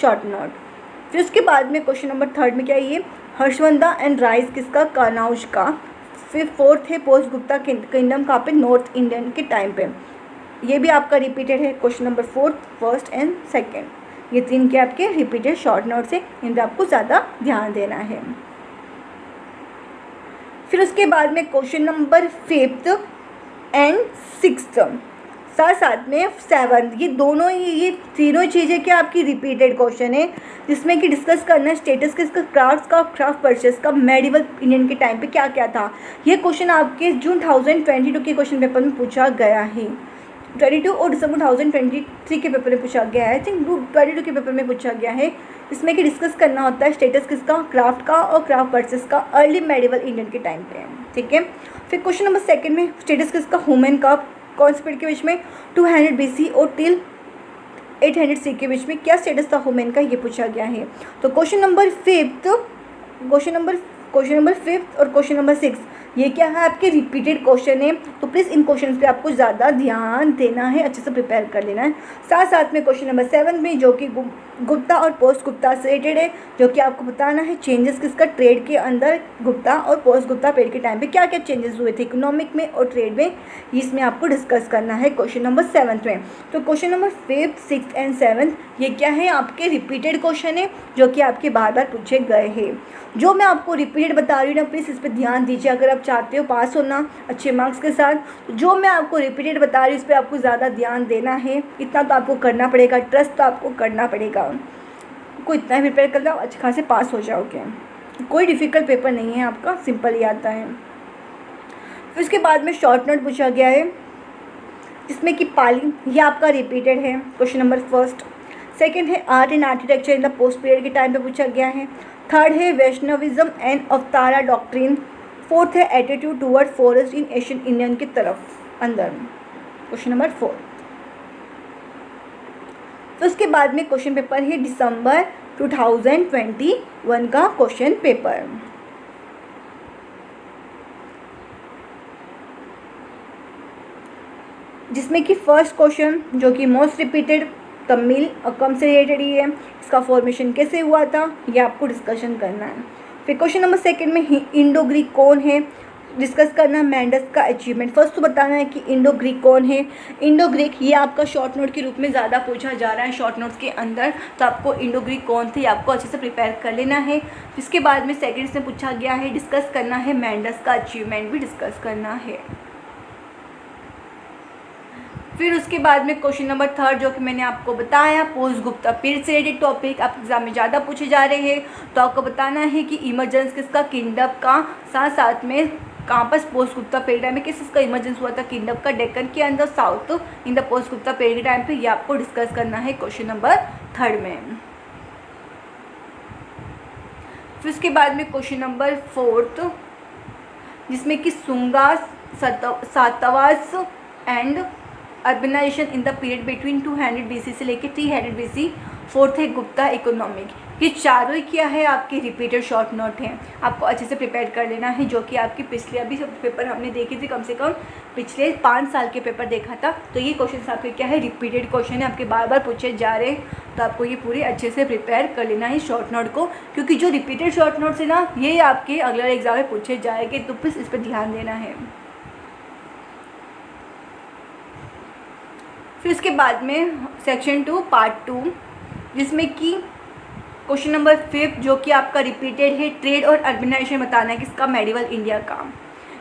शॉर्ट नोट। फिर उसके बाद में क्वेश्चन नंबर 3 में क्या है, ये हर्षवर्धन एंड राइस किसका, कनौज का। फिर 4th है पोस्ट गुप्ता किंगडम कहाँ पे, नॉर्थ इंडियन के टाइम पे। ये भी आपका रिपीटेड है क्वेश्चन नंबर 4, 1 एंड 2। ये 3 के आपके रिपीटेड शॉर्ट नोट्स है, इन पर आपको ज़्यादा ध्यान देना है। फिर उसके बाद में question number 5th and 6th, साथ साथ में 7th, ये दोनों ये तीनों चीज़ें क्या आपकी रिपीटेड क्वेश्चन है, जिसमें कि डिस्कस करना है स्टेटस किसका, क्राफ्ट परचेस का मेडिवल इंडियन के टाइम पे क्या क्या था। ये क्वेश्चन आपके जून 2022 के क्वेश्चन पेपर में पूछा गया है, 22 और दिसंबर 2023 के पेपर में पूछा गया है, आई थिंक 22 के पेपर में पूछा गया है। इसमें कि डिस्कस करना होता है स्टेटस किसका, क्राफ्ट का और क्राफ्ट परचेस का अर्ली मेडिवल इंडियन के टाइम पे, ठीक है। फिर क्वेश्चन नंबर 2 में स्टेटस किसका, ह्यूमन का कौन से पीरियड के बीच में, 200 BC और टिल 800 C के बीच में क्या स्टेटस था ह्यूमन का, ये पूछा गया है। तो क्वेश्चन नंबर 5 और क्वेश्चन नंबर 6 ये क्या है आपके रिपीटेड क्वेश्चन है, तो प्लीज़ इन क्वेश्चन पे आपको ज़्यादा ध्यान देना है, अच्छे से प्रिपेयर कर लेना है। साथ साथ में क्वेश्चन नंबर 7 में जो कि गुप्ता और पोस्ट गुप्ता से रिलेटेड है, जो कि आपको बताना है चेंजेस किसका, ट्रेड के अंदर गुप्ता और पोस्ट गुप्ता पीरियड के टाइम पे क्या क्या चेंजेस हुए थे इकोनॉमिक में और ट्रेड में, इसमें आपको डिस्कस करना है क्वेश्चन नंबर 7 में। तो क्वेश्चन नंबर 5, 6 एंड 7 ये क्या है आपके रिपीटेड क्वेश्चन है, जो कि आपके बार बार पूछे गए हैं। जो मैं आपको रिपीटेड बता रही हूँ ना, प्लीज़ इस पर ध्यान दीजिए अगर आप चाहते हो पास होना अच्छे मार्क्स के साथ। तो जो मैं आपको रिपीटेड बता रही हूँ इस पर आपको ज़्यादा ध्यान देना है, इतना तो आपको करना पड़ेगा, ट्रस्ट तो आपको करना पड़ेगा। को इतना प्रिपेयर कर लो अच्छे खासे पास हो जाओगे, कोई डिफ़िकल्ट पेपर नहीं है आपका, सिंपल ही आता है। फिर उसके बाद में शॉर्ट नोट पूछा गया है, जिसमें कि पाली ये आपका रिपीटेड है क्वेश्चन नंबर 1। 2 है art and architecture in the post period के टाइम पे पूछा गया है। 3rd है वैष्णविज्म एंड अवतारा डॉक्ट्रिन। 4th है एटीट्यूड टूवर्ड फॉरेस्ट इन एशियन इंडियन की तरफ अंदर, क्वेश्चन नंबर 4। तो उसके बाद में क्वेश्चन पेपर है दिसंबर 2021 का क्वेश्चन पेपर, जिसमें कि फर्स्ट क्वेश्चन जो कि मोस्ट रिपीटेड तमिल अकम से रिलेटेड ही है, इसका फॉर्मेशन कैसे हुआ था ये आपको डिस्कशन करना है। फिर क्वेश्चन नंबर 2 में इंडो ग्रीक कौन है, डिस्कस करना है मैंडस का अचीवमेंट। फर्स्ट तो बताना है कि इंडो ग्रीक कौन है। इंडो ग्रीक ये आपका शॉर्ट नोट के रूप में ज़्यादा पूछा जा रहा है शॉर्ट नोट्स के अंदर, तो आपको इंडो ग्रीक कौन थे आपको अच्छे से प्रिपेयर कर लेना है। इसके बाद में सेकंड से पूछा गया है, डिस्कस करना है मैंडस का अचीवमेंट भी डिस्कस करना है। फिर उसके बाद में क्वेश्चन नंबर 3 जो कि मैंने आपको बताया पोस्ट गुप्ता पीरियड से रिलेटेड टॉपिक आपके एग्जाम में ज़्यादा पूछे जा रहे हैं, तो आपको बताना है कि इमरजेंस किसका, किंगडम का, साथ साथ में कहाँ पर पोस्ट गुप्ता पीरियड में किसका इमरजेंस हुआ था, किंगडम का, डेक्कन के अंदर, south in the post Gupta period के टाइम पे, ये आपको डिस्कस करना है क्वेश्चन नंबर 3 में। फिर उसके बाद में क्वेश्चन नंबर 4 जिसमें कि Sunga Satavahanas and urbanisation in the period between 200 BC से लेकर 300 BC। 4th है गुप्ता इकोनॉमिक। ये चारों ही क्या है आपके रिपीटेड शॉर्ट नोट हैं, आपको अच्छे से प्रिपेयर कर लेना है, जो कि आपके पिछले अभी सब पेपर हमने देखे थे, कम से कम पिछले 5 साल के पेपर देखा था। तो ये क्वेश्चन आपके क्या है रिपीटेड क्वेश्चन है, आपके बार बार पूछे जा रहे हैं, तो आपको ये पूरे अच्छे से प्रिपेयर कर लेना है शॉर्ट नोट को, क्योंकि जो रिपीटेड शॉर्ट नोट्स है ना ये आपके अगले एग्जाम में पूछे जाएंगे, तो प्लीज़ इस पर ध्यान देना है। फिर इसके बाद में सेक्शन 2 पार्ट 2 जिसमें कि क्वेश्चन नंबर 5 जो कि आपका रिपीटेड है, ट्रेड और अर्बनाइजेशन बताना है किसका, मेडिवल इंडिया का।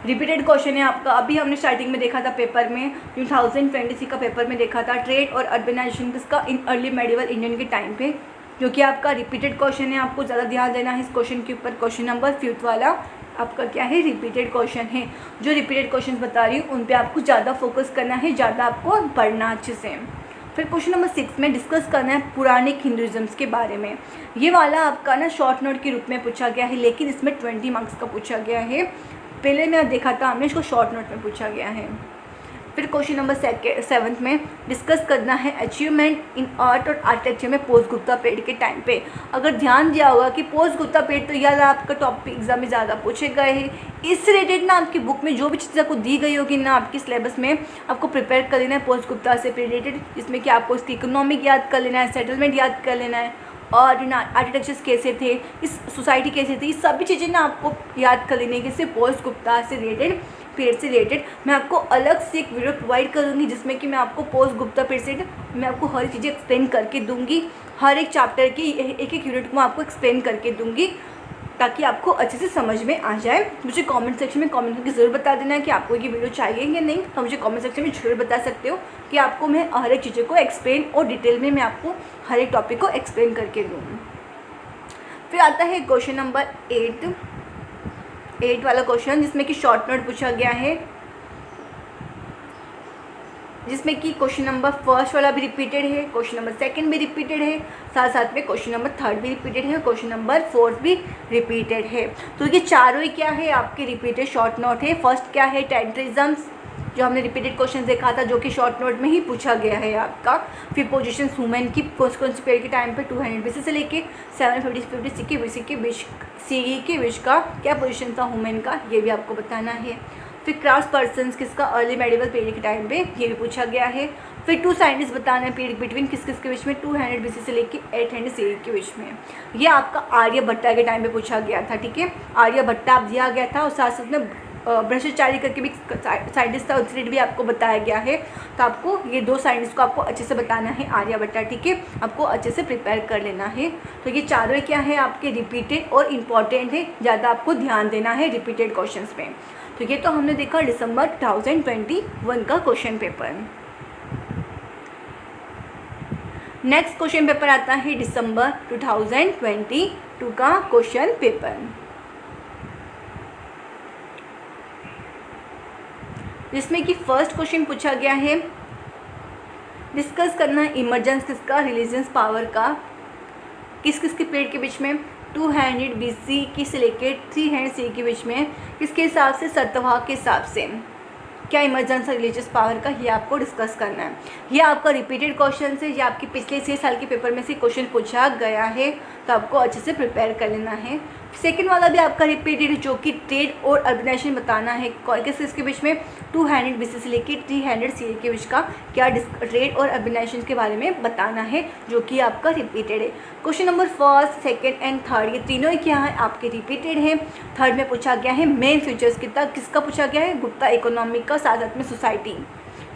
रिपीटेड क्वेश्चन है आपका, अभी हमने स्टार्टिंग में देखा था पेपर में 2023 का पेपर में देखा था, ट्रेड और अर्बनाइजेशन किसका, इन अर्ली मेडिवल इंडियन के टाइम पे, जो कि आपका रिपीटेड क्वेश्चन है, आपको ज़्यादा ध्यान देना है इस क्वेश्चन के ऊपर। क्वेश्चन नंबर 5 वाला आपका क्या है रिपीटेड क्वेश्चन है, जो रिपीटेड क्वेश्चन बता रही हूँ उन पे आपको ज़्यादा फोकस करना है, ज़्यादा आपको पढ़ना अच्छे से। फिर क्वेश्चन नंबर 6 में डिस्कस करना है पुराणिक हिंदुइज्म्स के बारे में। ये वाला आपका ना शॉर्ट नोट के रूप में पूछा गया है, लेकिन इसमें 20 मार्क्स का पूछा गया है। पहले मैं देखा था हमने इसको शॉर्ट नोट में पूछा गया है। फिर क्वेश्चन नंबर 7 में डिस्कस करना है अचीवमेंट इन आर्ट और आर्किटेक्चर में पोस्ट गुप्ता पीरियड के टाइम पे। अगर ध्यान दिया होगा कि पोस्ट गुप्ता पीरियड तो याद आपका टॉपिक एग्जाम में ज़्यादा पूछे गए हैं, इससे रिलेटेड ना आपकी बुक में जो भी चीज़ें आपको दी गई होगी ना आपके सिलेबस में आपको प्रिपेयर कर लेना है पोस्ट गुप्ता से रिलेटेड, जिसमें कि आपको इसकी इकोनॉमिक याद कर लेना है, सेटलमेंट याद कर लेना है और आर्किटेक्चर्स कैसे थे, इस सोसाइटी कैसे थी, ये सभी चीज़ें ना आपको याद कर लेने की। सिर्फ पोस्ट गुप्ता से रिलेटेड पीरियड से रिलेटेड मैं आपको अलग से एक वीडियो प्रोवाइड करूँगी, जिसमें कि मैं आपको पोस्ट गुप्ता पीरियड से मैं आपको हर चीज़ें एक्सप्लेन करके दूँगी, हर एक चैप्टर की एक एक यूनिट को मैं आपको एक्सप्लेन करके दूँगी, ताकि आपको अच्छे से समझ में आ जाए। मुझे कमेंट सेक्शन में कमेंट करके ज़रूर बता देना है कि आपको ये वीडियो चाहिए या नहीं, तो मुझे कमेंट सेक्शन में ज़रूर बता सकते हो कि आपको मैं हर एक चीज़ों को एक्सप्लेन और डिटेल में मैं आपको हर एक टॉपिक को एक्सप्लेन करके दूँ। फिर आता है क्वेश्चन नंबर 8 वाला क्वेश्चन, जिसमें कि शॉर्ट नोट पूछा गया है, जिसमें कि क्वेश्चन नंबर 1 वाला भी रिपीटेड है, क्वेश्चन नंबर 2 भी रिपीटेड है, साथ साथ में क्वेश्चन नंबर 3 भी रिपीटेड है, क्वेश्चन नंबर 4 भी रिपीटेड है। तो ये चारों ही क्या है आपके रिपीटेड शॉर्ट नोट है। फर्स्ट क्या है टेंट्रिज्म्स, जो हमने रिपीटेड क्वेश्चन देखा था, जो कि शॉर्ट नोट में ही पूछा गया है आपका। फिर पोजीशन वुमेन की कौन से पीरियड के टाइम पे 200 BC से लेके 750 BC के बीच का क्या पोजीशन था वुमेन का, ये भी आपको बताना है। फिर क्राफ्ट पर्सन्स किसका अर्ली मेडिवल पीरियड के टाइम पे, ये भी पूछा गया है। फिर 2 साइंटिस्ट बताना है पीरियड बिटवीन किस किस के बीच में, 200 BC से लेके 800 CE के बीच में। ये आपका आर्यभट्टा के टाइम पे पूछा गया था, ठीक है। आर्यभट्टा आप दिया गया था और साथ साथ में भ्रष्टाचारी करके भी साइंटिस्ट था, उससे भी आपको बताया गया है। तो आपको ये 2 साइंटिस्ट को आपको अच्छे से बताना है, आर्यभट्टा, ठीक है, आपको अच्छे से प्रिपेयर कर लेना है। तो ये चारों क्या है आपके रिपीटेड और इम्पॉर्टेंट है, ज़्यादा आपको ध्यान देना है रिपीटेड क्वेश्चंस में। तो ये तो हमने देखा दिसंबर 2021 का question paper. Next question paper आता है दिसंबर 2022 का क्वेश्चन पेपर, जिसमें कि फर्स्ट क्वेश्चन पूछा गया है डिस्कस करना इमरजेंस किसका रिलीजियस पावर का, किस किस के पीरियड के बीच में, 200 BC की से लेकर 300 CE के बीच में, किसके हिसाब से, सतवाहन के हिसाब से क्या इमरजेंस रिलीजियस पावर का, ये आपको डिस्कस करना है। ये आपका रिपीटेड क्वेश्चन है, ये आपके पिछले 6 साल के पेपर में से क्वेश्चन पूछा गया है, तो आपको अच्छे से प्रिपेयर कर लेना है। सेकंड वाला भी आपका रिपीटेड, जो कि ट्रेड और अर्बनाइजेशन बताना है, किस इसके बीच में, 200 BC से लेकर 300 CE के बीच का क्या ट्रेड और अर्बनाइजेशन के बारे में बताना है, जो कि आपका रिपीटेड है। क्वेश्चन नंबर 1, 2 एंड 3 ये तीनों ही क्या है आपके रिपीटेड है। थर्ड में पूछा गया है मेन फीचर्स किसका पूछा गया है, गुप्ता इकोनॉमिक का, साथ साथ में सोसाइटी,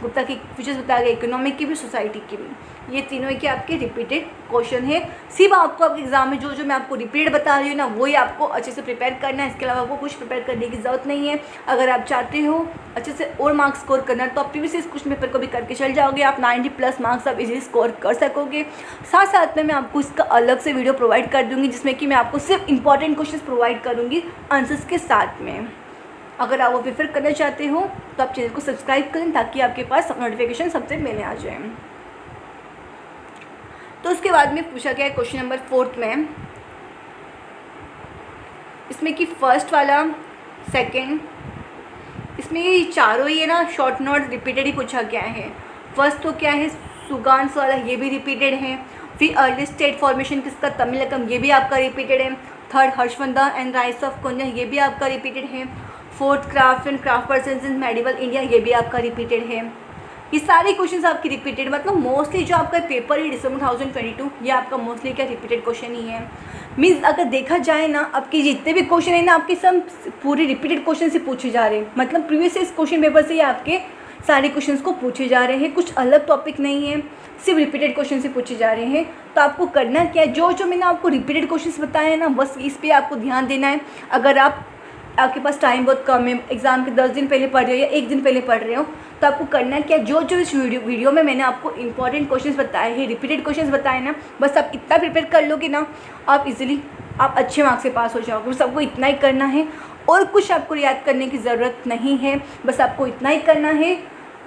गुप्ता की फीचर्स बताया गया, इकोनॉमिक की भी सोसाइटी की भी। ये तीनों ही क्या आपके रिपीटेड क्वेश्चन है। सिर्फ आपको आपके एग्जाम में जो मैं आपको रिपीट बता रही हूँ ना, वही आपको अच्छे से प्रिपेयर करना है, इसके अलावा आपको कुछ प्रिपेयर करने की ज़रूरत नहीं है। अगर आप चाहते हो अच्छे से और मार्क्स स्कोर करना, तो आप प्रीवियस क्वेश्चन पेपर को भी करके चल जाओगे, आप 90+ मार्क्स आप इजीली स्कोर कर सकोगे। साथ साथ में मैं आपको इसका अलग से वीडियो प्रोवाइड कर दूँगी, जिसमें कि मैं आपको सिर्फ इंपॉर्टेंट क्वेश्चन प्रोवाइड करूँगी आंसर्स के साथ में। अगर आप वो प्रेफर करना चाहते हो तो आप चैनल को सब्सक्राइब करें, ताकि आपके पास नोटिफिकेशन सबसे पहले आ जाए। तो उसके बाद में पूछा गया है क्वेश्चन नंबर 4 में, इसमें कि फर्स्ट वाला, सेकंड, इसमें ये चारों ही है ना शॉर्ट नोट रिपीटेड ही पूछा गया है। फर्स्ट तो क्या है सुगान्स वाला, ये भी रिपीटेड है। फिर अर्ली स्टेट फॉर्मेशन किसका, तमिलकम, ये भी आपका रिपीटेड है। Third Harshavardhan and rights of Kanauj, ये भी आपका रिपीटेड है। Fourth craft and craft persons in medieval India, ये भी आपका रिपीटेड है। ये सारे क्वेश्चंस आपके रिपीटेड, मतलब मोस्टली जो आपका पेपर है दिसंबर 2022, ये आपका मोस्टली क्या रिपीटेड क्वेश्चन ही है। मीन्स अगर देखा जाए ना, आपके जितने भी क्वेश्चन है ना, आपके सब पूरे रिपीटेड क्वेश्चन से पूछे जा रहे हैं। मतलब प्रीवियस इस क्वेश्चन पेपर से ही आपके सारे क्वेश्चंस को पूछे जा रहे हैं, कुछ अलग टॉपिक नहीं है, सिर्फ रिपीटेड क्वेश्चन से पूछे जा रहे हैं। तो आपको करना क्या है, जो मैंने आपको रिपीटेड क्वेश्चंस बताए हैं ना, बस इस पर आपको ध्यान देना है। अगर आपके पास टाइम बहुत कम है, एग्ज़ाम के 10 दिन पहले पढ़ रहे हो या 1 दिन पहले पढ़ रहे हो, तो आपको करना है क्या, जो इस वीडियो में मैंने आपको इंपॉर्टेंट क्वेश्चंस बताए हैं, रिपीटेड क्वेश्चंस बताए ना, बस आप इतना प्रिपेयर कर लोगे ना, आप इजीली आप अच्छे मार्क्स से पास हो जाओगे। बस आपको इतना ही करना है, और कुछ आपको याद करने की ज़रूरत नहीं है, बस आपको इतना ही करना है,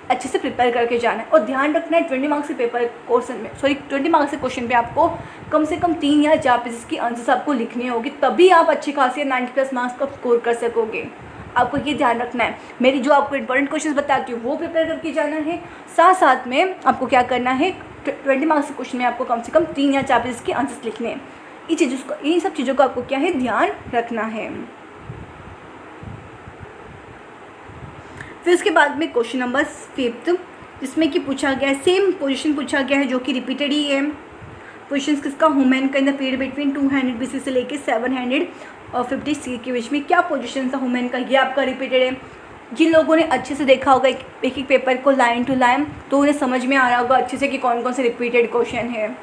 अच्छे से प्रिपेयर करके जाना है। और ध्यान रखना है 20 मार्क्स के पेपर क्वेश्चन में, 20 मार्क्स के क्वेश्चन पे आपको कम से कम 3 या 4 पेजेस की आंसर्स आपको लिखनी होगी, तभी आप अच्छे खासे 90+ मार्क्स का स्कोर कर सकोगे। आपको ये ध्यान रखना है, मेरी जो आपको इंपॉर्टेंट क्वेश्चन बताती हूँ वो प्रिपेयर करके जाना है। साथ साथ में आपको क्या करना है, 20 मार्क्स के क्वेश्चन में आपको कम से कम 3 या 4 पेज के आंसर्स लिखने हैं। इन सब चीज़ों को आपको क्या है, ध्यान रखना है। फिर उसके बाद में क्वेश्चन नंबर 5 जिसमें कि पूछा गया है, सेम पोजीशन पूछा गया है जो कि रिपीटेड ही है। पोजीशंस किसका, ह्यूमन का इन द पीरियड बिटवीन 200 BC से लेके 750 CE के बीच में क्या पोजीशन था ह्यूमन का, ये आपका रिपीटेड है। जिन लोगों ने अच्छे से देखा होगा एक एक पेपर को लाइन टू लाइन, तो उन्हें समझ में आ रहा होगा अच्छे से कि कौन कौन से रिपीटेड क्वेश्चन है।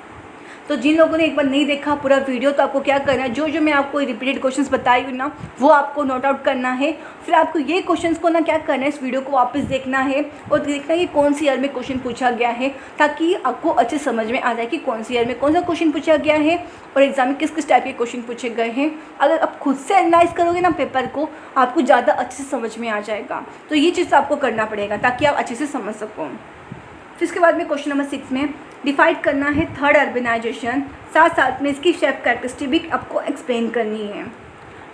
तो जिन लोगों ने एक बार नहीं देखा पूरा वीडियो, तो आपको क्या करना है, जो जो मैं आपको रिपीटेड क्वेश्चंस बताई हूँ ना, वो आपको नोट आउट करना है। फिर आपको ये क्वेश्चंस को ना क्या करना है, इस वीडियो को वापस देखना है और देखना है कि कौन सी ईयर में क्वेश्चन पूछा गया है, ताकि आपको अच्छे समझ में आ जाए कि कौन सी ईयर में कौन सा क्वेश्चन पूछा गया है और एग्जाम में किस किस टाइप के क्वेश्चन पूछे गए हैं। अगर आप खुद से एनालाइज करोगे ना पेपर को, आपको ज़्यादा अच्छे से समझ में आ जाएगा। तो ये चीज़ आपको करना पड़ेगा ताकि आप अच्छे से समझ सको। फिर इसके बाद में क्वेश्चन नंबर 6 में डिफाइड करना है थर्ड अर्बनाइजेशन, साथ साथ में इसकी शेफ कैरेक्टरिस्टिक भी आपको एक्सप्लेन करनी है।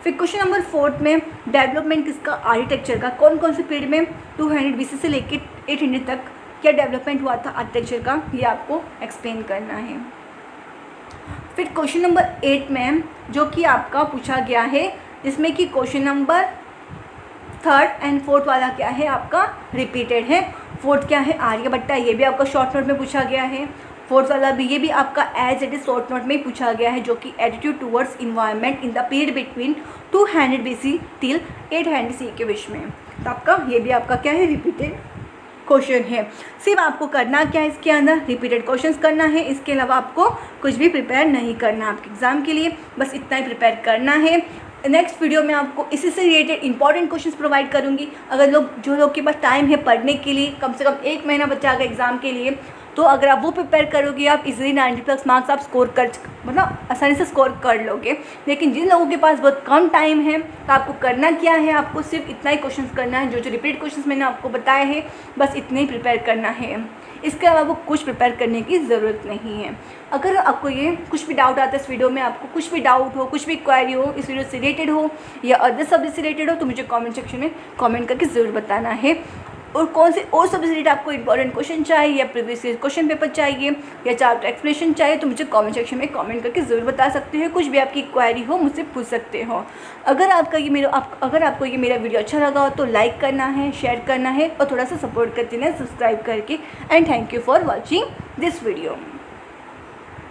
फिर क्वेश्चन नंबर 4 में डेवलपमेंट किसका, आर्किटेक्चर का, कौन कौन से पीरियड में 200 BC से लेकर 800 तक क्या डेवलपमेंट हुआ था आर्किटेक्चर का, ये आपको एक्सप्लेन करना है। फिर क्वेश्चन नंबर 8 में जो कि आपका पूछा गया है, जिसमें कि question number 3rd and 4th वाला क्या है, आपका रिपीटेड है। 4th क्या है, आर्यभट्टा, ये भी आपका शॉर्ट नोट में पूछा गया है। 4th वाला भी, ये भी आपका as it is short note में ही पूछा गया है, जो कि attitude towards environment in the period between 200 BC till 800 CE के बीच में। तो आपका ये भी आपका क्या है, रिपीटेड क्वेश्चन है। सिर्फ आपको करना क्या है, इसके अंदर रिपीटेड क्वेश्चंस करना है, इसके अलावा आपको कुछ भी प्रिपेयर नहीं करना आपके एग्जाम के लिए, बस इतना ही प्रिपेयर करना है। नेक्स्ट वीडियो में आपको इसी से रिलेटेड इंपॉर्टेंट क्वेश्चंस प्रोवाइड करूंगी। अगर जो लोग के पास टाइम है पढ़ने के लिए, कम से कम 1 महीना बचा गया एग्जाम के लिए, तो अगर आप वो प्रिपेयर करोगे, आप इजीली 90+ मार्क्स आप स्कोर कर, मतलब आसानी से स्कोर कर लोगे। लेकिन जिन लोगों के पास बहुत कम टाइम है, तो आपको करना क्या है, आपको सिर्फ इतना ही क्वेश्चंस करना है, जो जो रिपीट क्वेश्चंस मैंने आपको बताए हैं, बस इतने ही प्रिपेयर करना है। इसके अलावा कुछ प्रिपेयर करने की ज़रूरत नहीं है। अगर आपको ये कुछ भी डाउट आता है इस वीडियो में, आपको कुछ भी डाउट हो, कुछ भी क्वेरी हो, इस वीडियो से रिलेटेड हो या अदर सब्जेक्ट से रिलेटेड हो, तो मुझे कमेंट सेक्शन में कमेंट करके ज़रूर बताना है। और कौन से और सब्जेक्ट से रिलेटेड आपको इंपॉर्टेंट क्वेश्चन चाहिए या प्रीवियस क्वेश्चन पेपर चाहिए या चैप्टर एक्सप्लेनेशन चाहिए, तो मुझे कमेंट सेक्शन में कमेंट करके ज़रूर बता सकते हैं। कुछ भी आपकी क्वेरी हो मुझसे पूछ सकते हो। अगर आपको ये मेरा वीडियो अच्छा लगा हो तो लाइक करना है, शेयर करना है और थोड़ा सा सपोर्ट कर देना है सब्सक्राइब करके। And thank you for watching this video.